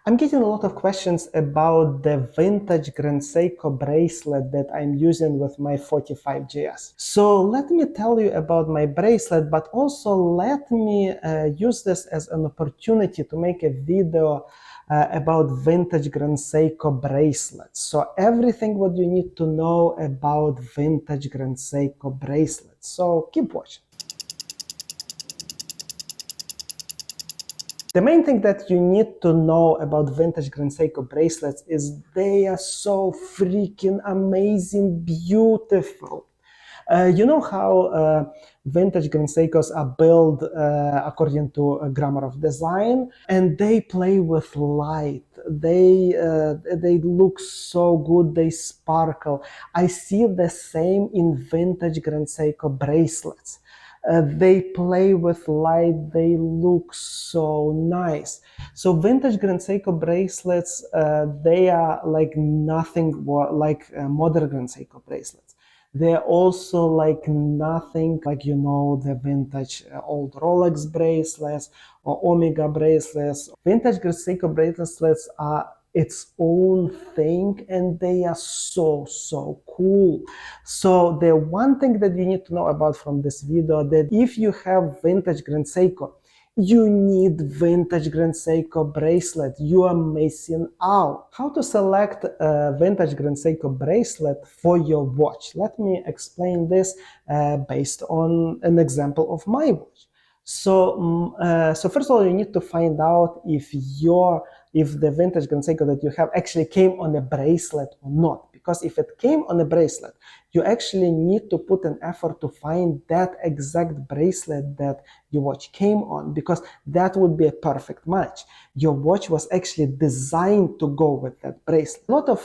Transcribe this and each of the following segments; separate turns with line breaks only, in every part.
I'm getting a lot of questions about the vintage Grand Seiko bracelet that I'm using with my 45GS. So let me tell you about my bracelet, but also let me use this as an opportunity to make a video about vintage Grand Seiko bracelets. So everything what you need to know about vintage Grand Seiko bracelets. So keep watching. The main thing that you need to know about vintage Grand Seiko bracelets is they are so freaking amazing, beautiful. You know how vintage Grand Seikos are built according to a grammar of design, and they play with light. They look so good. They sparkle. I see the same in vintage Grand Seiko bracelets. They play with light, they look so nice. So vintage Grand Seiko bracelets, they are like nothing like modern Grand Seiko bracelets. They're also like nothing like, you know, the vintage old Rolex bracelets or Omega bracelets. Vintage Grand Seiko bracelets are its own thing, and they are so cool. So the one thing that you need to know about from this video, that if you have vintage Grand Seiko, you need vintage Grand Seiko bracelet. You are missing out. How to select a vintage Grand Seiko bracelet for your watch? Let me explain this based on an example of my watch. So first of all, you need to find out if the vintage Grand Seiko that you have actually came on a bracelet or not. Because if it came on a bracelet, you actually need to put an effort to find that exact bracelet that your watch came on, because that would be a perfect match. Your watch was actually designed to go with that bracelet. A lot of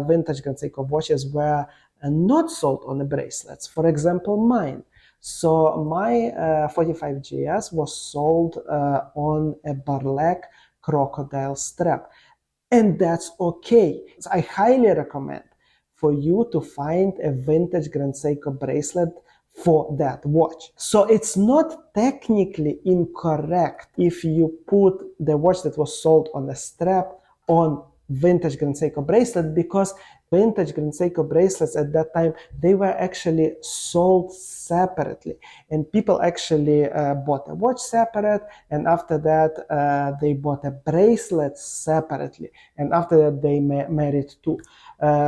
vintage Grand Seiko watches were not sold on the bracelets. For example, mine. So my 45GS was sold on a burlap crocodile strap, and that's okay. So I highly recommend for you to find a vintage Grand Seiko bracelet for that watch. So it's not technically incorrect if you put the watch that was sold on a strap on vintage Grand Seiko bracelet, because vintage Grand Seiko bracelets at that time, they were actually sold separately, and people actually bought a watch separate, and after that they bought a bracelet separately, and after that they married too.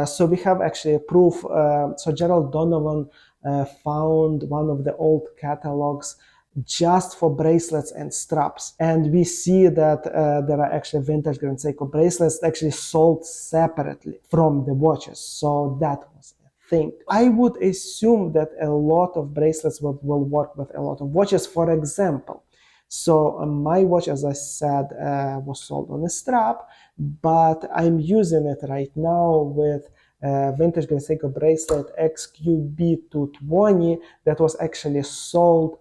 So we have actually a proof. So Gerald Donovan found one of the old catalogs just for bracelets and straps, and we see that there are actually vintage Grand Seiko bracelets actually sold separately from the watches. So that was a thing. I would assume that a lot of bracelets will work with a lot of watches. For example, so my watch, as I said, was sold on a strap, but I'm using it right now with vintage Grand Seiko bracelet XQB220 that was actually sold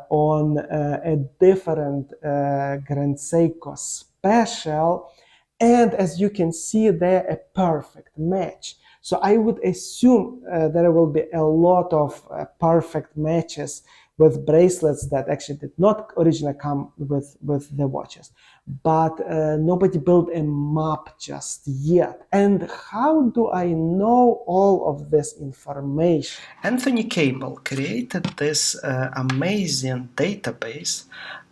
on a different Grand Seiko special, and as you can see, they're a perfect match. So I would assume there will be a lot of perfect matches with bracelets that actually did not originally come with the watches. But nobody built a map just yet. And how do I know all of this information?
Anthony Cable created this amazing database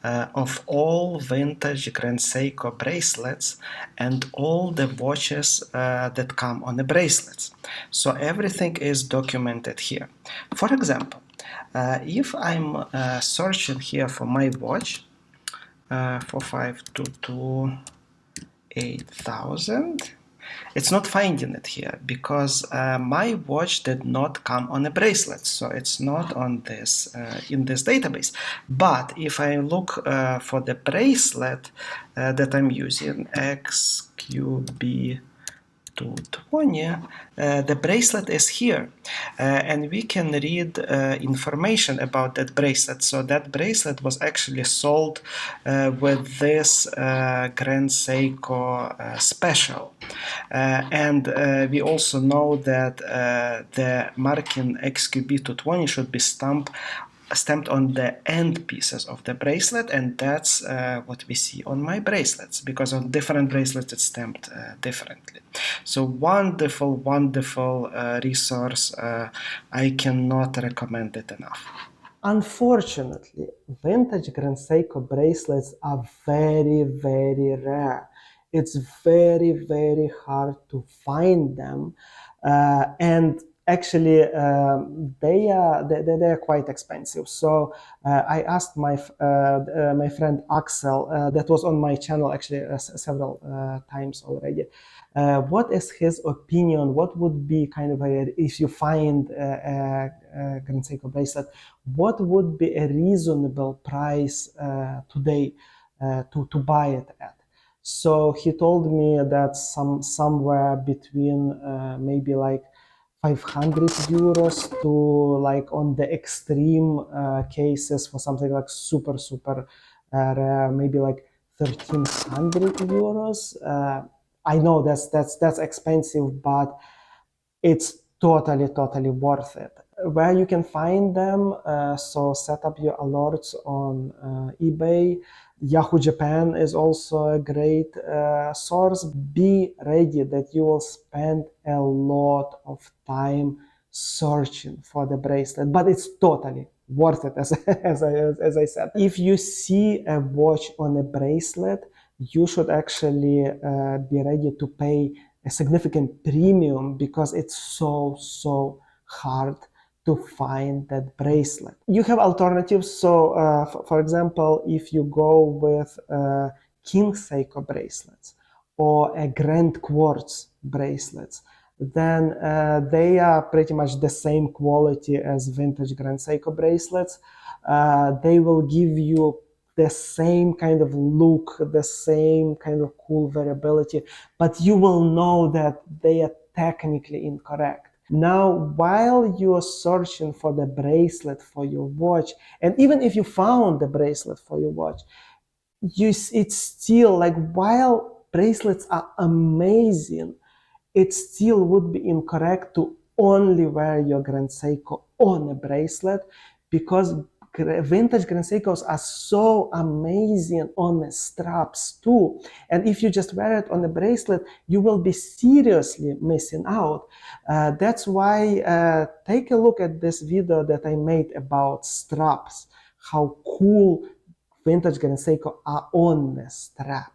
of all vintage Grand Seiko bracelets and all the watches that come on the bracelets. So everything is documented here. For example, if I'm searching here for my watch, 4522 8000, it's not finding it here because my watch did not come on a bracelet, so it's not on this in this database. But if I look for the bracelet that I'm using, XQB 220, the bracelet is here, and we can read information about that bracelet. So that bracelet was actually sold with this Grand Seiko special, and we also know that the marking XQB220 should be stamped stamped on the end pieces of the bracelet, and that's what we see on my bracelets, because on different bracelets it's stamped differently. So wonderful, wonderful resource. I cannot recommend it enough.
Unfortunately, vintage Grand Seiko bracelets are very, very rare. It's very, very hard to find them, and actually they are quite expensive. So I asked my friend Axel, that was on my channel actually several times already. What is his opinion? What would be kind of if you find a Grand Seiko bracelet, what would be a reasonable price today to buy it at? So he told me that somewhere between maybe like 500 euros to, like, on the extreme cases for something like super rare, maybe like 1300 euros. I know that's expensive, but it's totally worth it. Where you can find them, so set up your alerts on eBay. Yahoo Japan is also a great source. Be ready that you will spend a lot of time searching for the bracelet, but it's totally worth it, as I said. If you see a watch on a bracelet, you should actually be ready to pay a significant premium, because it's so hard to find that bracelet. You have alternatives. So for example, if you go with King Seiko bracelets or a Grand Quartz bracelets, then they are pretty much the same quality as vintage Grand Seiko bracelets. They will give you the same kind of look, the same kind of cool variability, but you will know that they are technically incorrect. Now, while you are searching for the bracelet for your watch, and even if you found the bracelet for your watch, it's still like, while bracelets are amazing, it still would be incorrect to only wear your Grand Seiko on a bracelet, because vintage Grand Seikos are so amazing on the straps too. And if you just wear it on a bracelet, you will be seriously missing out. That's why take a look at this video that I made about straps, how cool vintage Grand Seiko are on the strap.